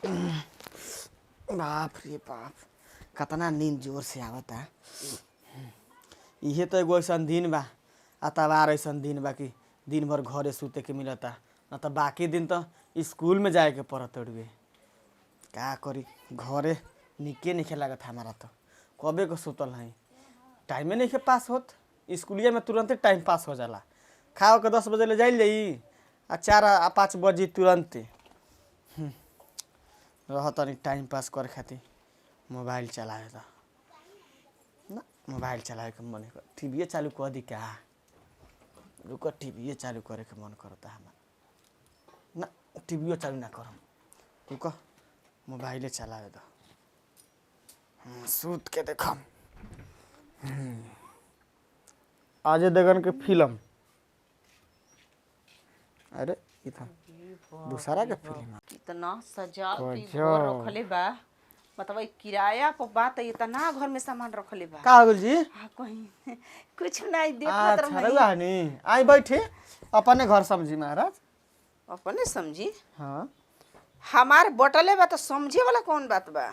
बाप रे बाप कतना नींद जोर से आवता। इहे तो एगो ऐसा दिन बा, अतवार ऐसा दिन बा कि दिन भर घरे सुते के मिलता, न तो बाकी दिन तो स्कूल में जाए के पड़त उड़े। का करी घरे निके नहीं लागत हमारा तो कबे को सुतल है, टाइमे नहीं के पास होत। स्कूलिया में तुरंते टाइम पास हो जाला, खाओ के 10 बजे ले जाइल जाई आ 4 आ 5 बजे तुरंते रह तनी टाइम पास करे खातिर मोबाइल चलावे तो ना, मोबाइल चलावे के मन कर टीवी चालू कर दी का, रुको टीवी चालू करे के मन करता हमारा ना, टीवी चालू ना करम, रुको मोबाइले चलावे दो, सूत के देखम। अजय देवगन के फिल्म, अरे ये था दूसरा के फिल्म कितना सजा के घर रखले बा। मतलब किराया पर बात इतना घर में सामान रखले बा। का बोल जी? कहीं कुछ नहीं देखत रही नहीं, आई बैठे अपने घर समझी महाराज, अपने समझी। हाँ हमार बटले बा तो समझे वाला कौन बात बा।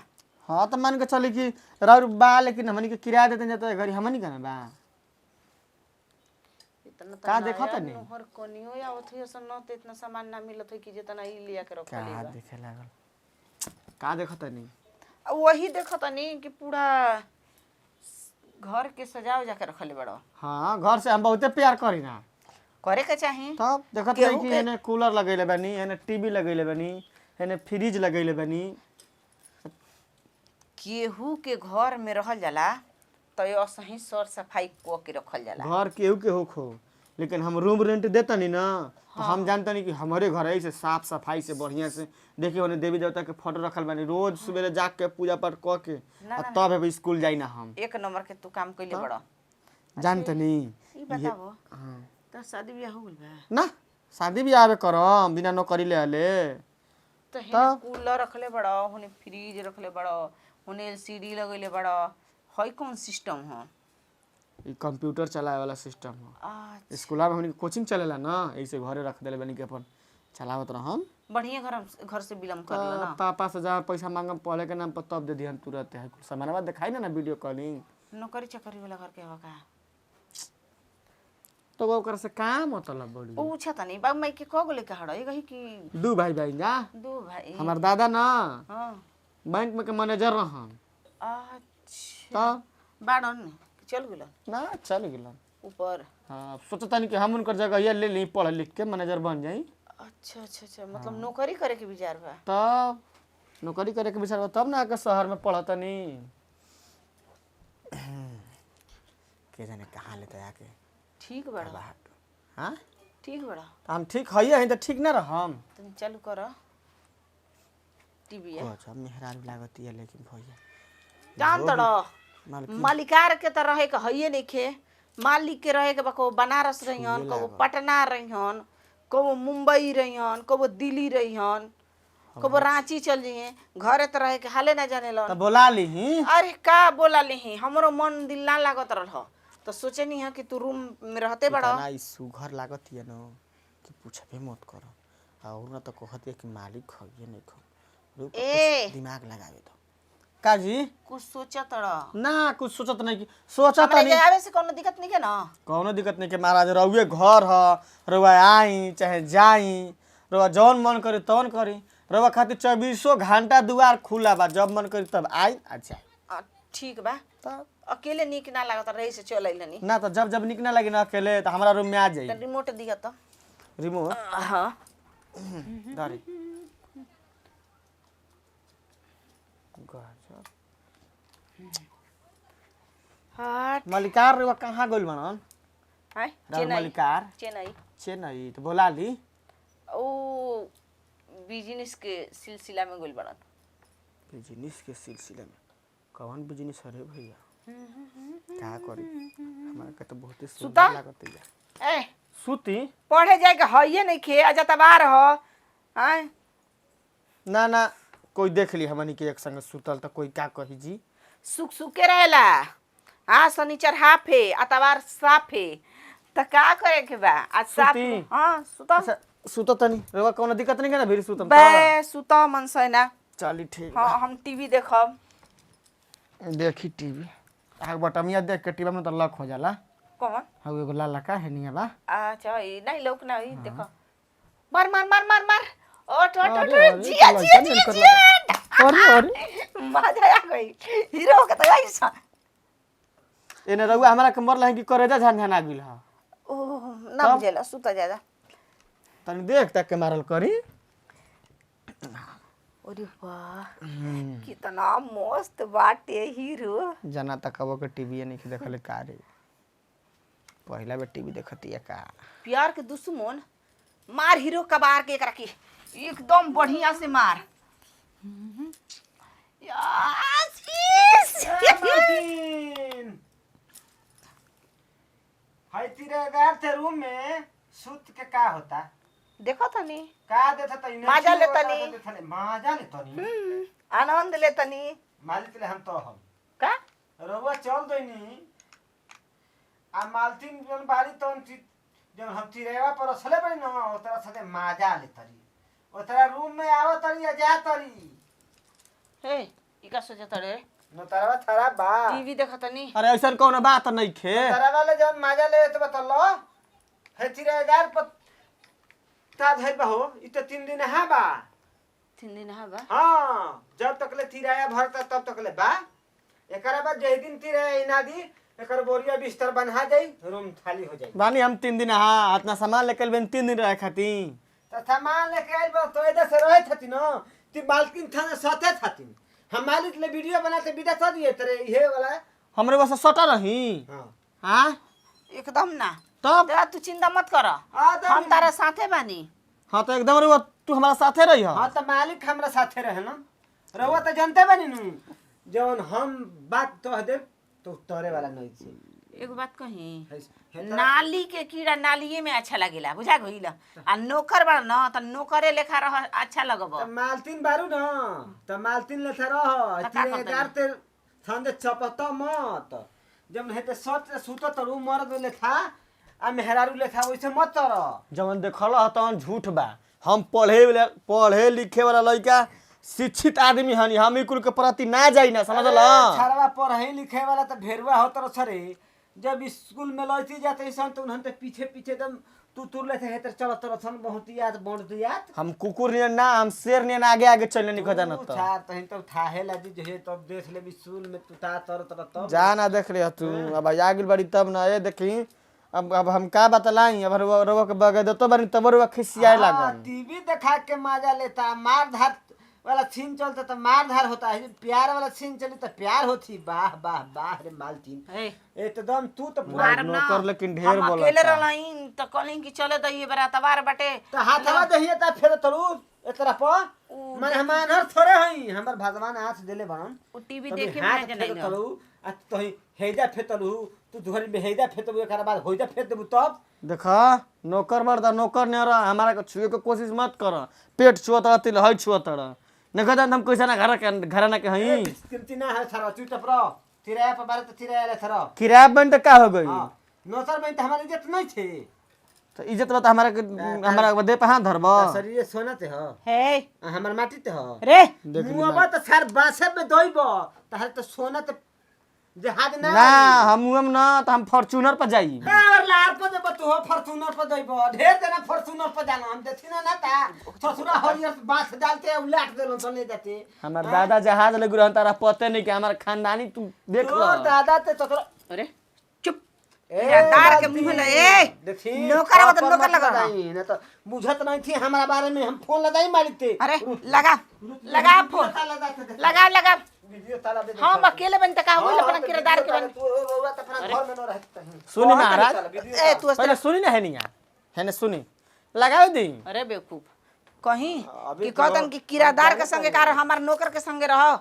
हाँ तो मान के चले कि रउर बा, लेकिन हमनी के किराया देते जाते घरी हमनी का बा। इतना का देखत नहीं हर कोनियो आवत है सन न इतना सामान ना मिलत है कि जितना ई लिया के रखले बा। का देखे लागल, का देखत नहीं वही देखत नहीं कि पूरा घर के सजाव जाके रखले बड़ो। हाँ घर से हम बहुते प्यार करी ना, करे के चाही। तब देखत नहीं कि एने कूलर लगैले बानी, एने टीवी लगैले बानी, एने फ्रिज लगैले बानी। केहू के घर में रहल जाला तो ये सही सर सफाई को के रखल जाला। घर केहू के हो, लेकिन हम रूम रेंट देता नहीं ना, तो हम जानता नहीं कि हमारे घर ऐसे साफ सफाई से बढ़िया से देखिए उन्हें देवी देवता के फोटो रखल बानी, रोज सुबह जाग के पूजा पाठ क के तब है स्कूल जाई ना। हम एक नंबर के तू काम कइले बड़ा जानते नहीं। ई बताओ तो शादी ब्याह हो गइल बा ना, शादी भी आवे करम बिना नौकरी ले आले तो हे कूलर रखले बड़ा, होने फ्रिज रखले बड़ा, होने एलसीडी लगैले बड़ा। हई कौन सिस्टम ह? ई कंप्यूटर चलाए वाला सिस्टम हो। अच्छा स्कूल में हमनी कोचिंग चलेला ना, ऐसे घरे रख देले बनी के अपन चलावत रहम। बढ़िया घर से बिलम कर लो ना। पापा से जा पैसा मांगम पढ़े के नाम पर तब दे दिहन तुरंत है, सामानवा दिखाई ना वीडियो कॉलिंग। नौकरी चाकरी वाला घर के हवा का तो वो ओकरा से का मतलब बड़ी पूछा त नहीं बाबू माई के कगो लेके हड़ गई कि 2 भाई भाई जा। 2 भाई हमार दादा ना हां बैंक में के मैनेजर रहन। अच्छा बाड़न चल गेलन ना, चल गेलन ऊपर। हां सोचता नहीं कि हम उनकर जगह ये ले ली, पढ़ लिख के मैनेजर बन जाई। अच्छा अच्छा अच्छा मतलब नौकरी करे के विचार बा। तब नौकरी करे के विचार बा तब ना आके शहर में पढ़ता नहीं। के जाने कहाँ लेते आके। ठीक बड़ा हाँ ठीक बड़ा हम ठीक है तो ठीक ना रहम। तुम चालू कर टीवी है अच्छा मेहरान लागती है, लेकिन भैया जान तड़ो मालिकार के तो रहे के हइए नइखे। मालिक के रहे के बा को बनारस रहिहन, को पटना रहिहन, को मुंबई रहिहन, को दिल्ली रहिहन, को रांची चल जइए। घरे तो रहे के हाले ना जाने लन। तो बोला ली। अरे का बोला ली, हमरो मन दिल ना लागत रह तो सोचे नहीं है कि तू रूम में रहते बड़ा ना। ई सुघर लागत है ना कि पूछबे मत करो, और ना तो कहत है कि मालिक खइए नहीं खो, ए दिमाग लगावे तो का जी कुछ सोचत रह ना, कुछ सोचत नहीं कि सोचत नहीं नहीं। आवे से कोनो दिक्कत नहीं के ना, कोनो दिक्कत नहीं के महाराज, रउए घर ह, रउआ आई चाहे जाई, रउआ जौन मन करे तौन करी, रउआ खातिर 24 घंटा दुआर खुला बा, जब मन करी तब आई अच्छा। ठीक बा तब अकेले निक ना लागत रही से चल आइलनी ना, तो जब जब निक ना लगे ना अकेले तो हमारा रूम में आ जाई। रिमोट दिया तो रिमोट हां दारी हट मलिकार रे कहाँ गइल बनन? हाय मलिकार चेन्नई चेन्नई तो बोला ली ओ बिजनेस के सिलसिला में गइल बनन। बिजनेस के सिलसिले में कौन बिजनेस है रे भैया? क्या करी हमारा के तो बहुत ही सुंदर लागत है। ए सूती पढ़े जाए के हइए नहीं खे आजा तबार हो हाय ना ना, कोई देख ली हमनी के एक संग सुतल तो कोई क्या कही जी। सुख सुख के रहेला। हाँ शनिचर हाफे अतवार साफे तो का करे के बा आज साफ। हां सुता अच्छा सुतो तनी रेवा कोनो दिक्कत नहीं है ना, फिर सुतम बे सुता मन से ना चली ठीक हाँ हम टीवी देखब। देखी टीवी आग बटमिया देख के टीवी में तो लॉक हो जाला। कौन? हाँ एगो लाला का है नहीं बा। अच्छा ये नहीं लोक ना ये देखो। मार मार मार मार मार। ओट ओट ओट अरे, जिया तो जिया लड़का जिया नहीं जिया। अरे मजा आ गई। हीरो के तो ऐसा। एने रहुआ हमारा के मरला है कि करेजा झनझना गेल ह। ओह ना बुझेला सुता ज्यादा। तनी देख तक के मारल करी। अरे वाह कितना मस्त बाटे हीरो। जना तक अब के टीवी नहीं देखले का रे। पहला बे टीवी देखती है का। प्यार के दुश्मन मार हीरो कबार के एकरा की एकदम बढ़िया से मार। यस हाय तेरे घर ते रूम में सूत के का होता? देखो तनी का देता तनी माजा ले तनी। माजा ले तनी आनंद ले तनी। मालिक ले हम तो हम का रउआ चल दईनी आ मालतीन जन बारी तन जन हम तिरेवा पर असले बनी न ओतरा साथे माजा ले तरी ओतरा रूम में आव तरी या जा तरी। हे ई का सोचत रे? न तरवा थरा बा टीवी देखत तनी। अरे ऐसन कौन बात नहीं खे तरवा ले जन माजा ले तो बतलो हे तिरेगार पर ता धइल बा हो ई तो 3 दिन है बा। 3 दिन है बा। हां जब तक ले तिराया भरता तब तक ले बा। एकरा बाद जही दिन तिराया इना दी एकर बोरिया बिस्तर बन्हा जाई रूम खाली हो जाई। बानी हम 3 दिन हां इतना सामान लेके बेन 3 दिन रहे खाती त सामान लेके आइल बा तो एदे से रहे थती न ती मालकिन थाने साथे थती हम मालिक ले वीडियो बना के विदा कर दिए तेरे इहे वाला हमरे बस सटा रही। हां हां एकदम ना तब तेरा तू चिंता मत कर हम तारा साथे बानी। हां तो एकदम रे तू हमारा साथे रही हां तो मालिक हमरा साथे रहे ना रहुआ तो जानते बानी नु जवन हम बात कह दे तो तोरे वाला नहीं छे। एगो बात कही नाली के कीड़ा नालिए में अच्छा लगेला बुझा गइल आ नौकर बड़ न त नौकरे लेखा रह अच्छा लगब। त मालतीन बारू न त मालतीन लेखा रह तिरेगार ते संदे चपता मत जब हेते सच सुत तरू मरद लेखा आ मेहरारू लेखा वैसे मत तर जवन देखल तन झूठ बा। हम पढ़े लिखे वाला लड़का शिक्षित आदमी हनी हम ई कुल के प्रति ना जाई ना समझल छरवा पढ़े लिखे वाला त भेरवा होत रछरे जब स्कूल में लइती जाते सन त उनहन त पीछे पीछे दम तू तुर लेते हेतर चलत रछन बहुत याद बंद याद हम कुकुर ने ना हम शेर ने आगे आगे चलने निक जाना त छा तहिन त थाहे लाजी जे तब देख ले स्कूल में तू ता तर तब जा ना देख ले तू अब आगिल बड़ी तब ना ए देखी अब हम का बतलाई अब रवा के बगे दतो बनी तब रवा खिसियाए लागन टीवी देखा के मजा लेता मार धार वाला सीन चलता तो मार धार होता है प्यार वाला सीन चली तो प्यार होती वाह वाह वाह रे मालतीन एकदम तू तो पूरा नौकर लेकिन ढेर बोलता अकेले रहलाइन त कहलिन कि चले त ये बरा तबार बाटे तो हाथवा दहिए त फेर तरू एकरा प माने हमान हर थोड़े हई हमर भगवान हाथ देले बनन ओ टीवी देखे में जे नहीं तरू आ तो हेजा फेतलू तू धोरी में हेजा फेतबू एकरा बाद होइजा फेत देबू तब देखा नौकर मर्दा नौकर ने हमारा के छुए के कोशिश मत कर पेट छुअत तिल हई छुअत नगद हम कैसा ना घराना के हई कीमती ना है थरा चुट पर तिराया पर बारे तो तिराया ले थरा किराया बन त का हो गई नौकर बन त हमारी इज्जत नहीं छे तो इज्जत बता हमारा दे पे हाथ धरब शरीर सोना ते ह हे हमर माटी ते ह रे मुआबा त सर बासे में दोइब तहर त सोना त जहाज ना हम ना त हम फॉर्च्यूनर पर जाई और लार पर जब तू फॉर्च्यूनर पर जाइब ढेर देना फॉर्च्यूनर पर जाना हम देखी ना ता ससुरा हरियर बास डालते उलाट देलन चले जाते हमर दादा जहाज ले गुरहन तारा पते नहीं कि हमर खानदानी तू देख लो दादा ते तोरा अरे चुप दार के मुंह ले ए देखी नौकर बत नौकर लगा ना तो बुझत नहीं थी हमारा बारे में हम फोन लगाई मालिक ते अरे लगा फोन लगा वीडियो ताला दे हम अकेले बन तक होइल अपन किरदार के बन घर में न रहत सुनी महाराज ए तू पहले सुनी ना है ने सुनी लगाओ दी अरे बेवकूफ कहीं कि कहतन कि किरादार के संगे कार हमार नौकर के संगे रहो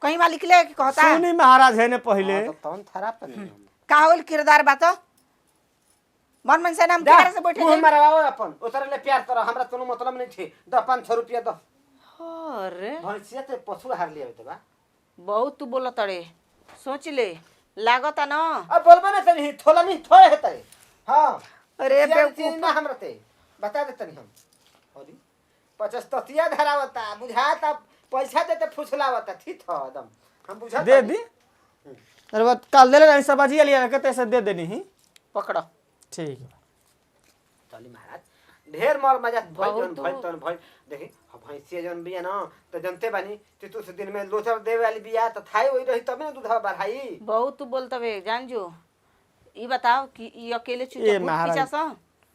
कहीं मालिक ले कि कहता सुनी महाराज है ने पहले तन खराब त नहीं का होइल किरदार बात मन से नाम किरार से बैठे तू मरवाओ अपन उतरे ले प्यार तर हमरा कोनो मतलब नहीं थी 500 रुपया दो अरे भैंसिया ते पशु हार लिया बा बहुत तू बोलत रे सोच ले लागत ना अब बोलबे ना तनी थोला नहीं थोए हेतै हां अरे बेवकूफ ना हमरा ते बता दे तनी हम अरे 50 ततिया धरावता बुझाता पैसा देते फुसलावता ठीक है एकदम हम बुझा दे दी अरे बात कल दे ले सब्जी लिया कहते से दे देनी ही पकड़ो ठीक है चली महाराज ढेर मर मजा बहुत भइल देखी भैंसिया जन बिया न त जनते बानी तू से दिन में लोचर देवे वाली बिया त थाई वही रही तबे न दूधवा बढ़ाई बहुत तू बोलता वे जान जो ई बताओ कि ई अकेले ए चुपचाप महाराज। पीछा सा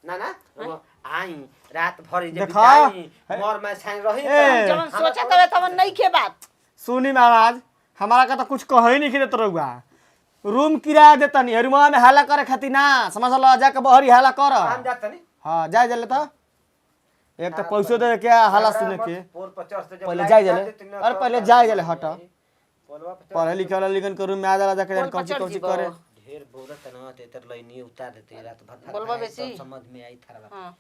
ना ना वो आई रात भर जे देखा? बिताई मर में छाई रही ए। जवन सोचा तवे तवन नहीं के बात सुनी महाराज हमारा का तो कुछ कह ही नहीं देत रहुआ रूम किराया देता नहीं रूम में हाला करे खातिर ना समझ लो जाके बहरी हाला कर हम जात नहीं हाँ जाए जले तो एक तो पैसो दे के हाला सुने के पोल 50 से जब पहले लाइट जाए काट जले देती न, अरे तो पहले काट जाए देती जले नहीं। हटा पोलवा 50 पढ़े लिखे लिखन के रूम में आ जाला जाके पोल कौन सी पर कौन सी चढ़ करे ढेर बोलत न तेतर लइनी उतार देते रात भर बोलबा बेसी? समझ में आई थारा हां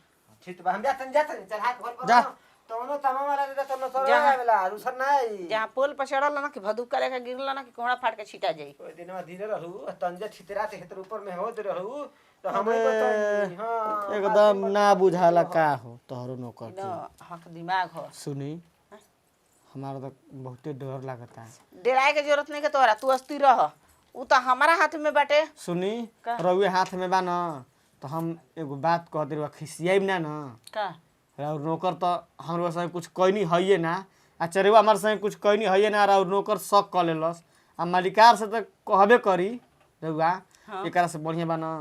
ठीक बा हम जातन चल हाथ भर जा। तोनो तमाम वाला दे तो न सर जा। आवेला रुसर ना आई जहां पोल पर चढ़ल ना कि भदू करे का गिरल ना कि कोहड़ा फाट के छिटा जाई कोई दिन में धीरे रहू तंजे छितरा ते हेतर ऊपर में होत रहू तो हमें बताई हां एकदम ना बुझाला का हो तोहरो नौकर न हक दिमाग हो सुनी हमारा तो बहुते डर लगता है डराए के जरूरत नहीं के तोरा तू अस्थिर रह उ तो हमारा हाथ में बाटे सुनी का? रउए हाथ में बा न तो हम एगो बात कह दे खिसियाब ना न का और नौकर तो हमारे संगे कुछ कहनी है ना आ चरेवा हमारे संगे कुछ कहनी है ना और नौकर शक कर लेलस आ मालिकार से तो कहबे करी रउआ हाँ। एकरा से बढ़िया बा न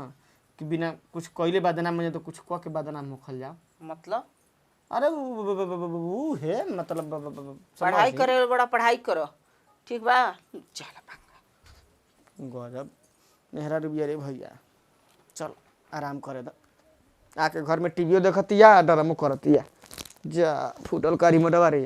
कि बिना कुछ कहले बदनाम मुझे तो कुछ कह के बदनाम होखल जाओ मतलब अरे ऊ है मतलब पढ़ाई करे बड़ा पढ़ाई करो ठीक बा चल गजब मेहरा रुबिया रे भैया चल आराम करे दा आके घर में टीवीओ देखतिया डरमो करतिया जा फुटल का रिमोटवा रे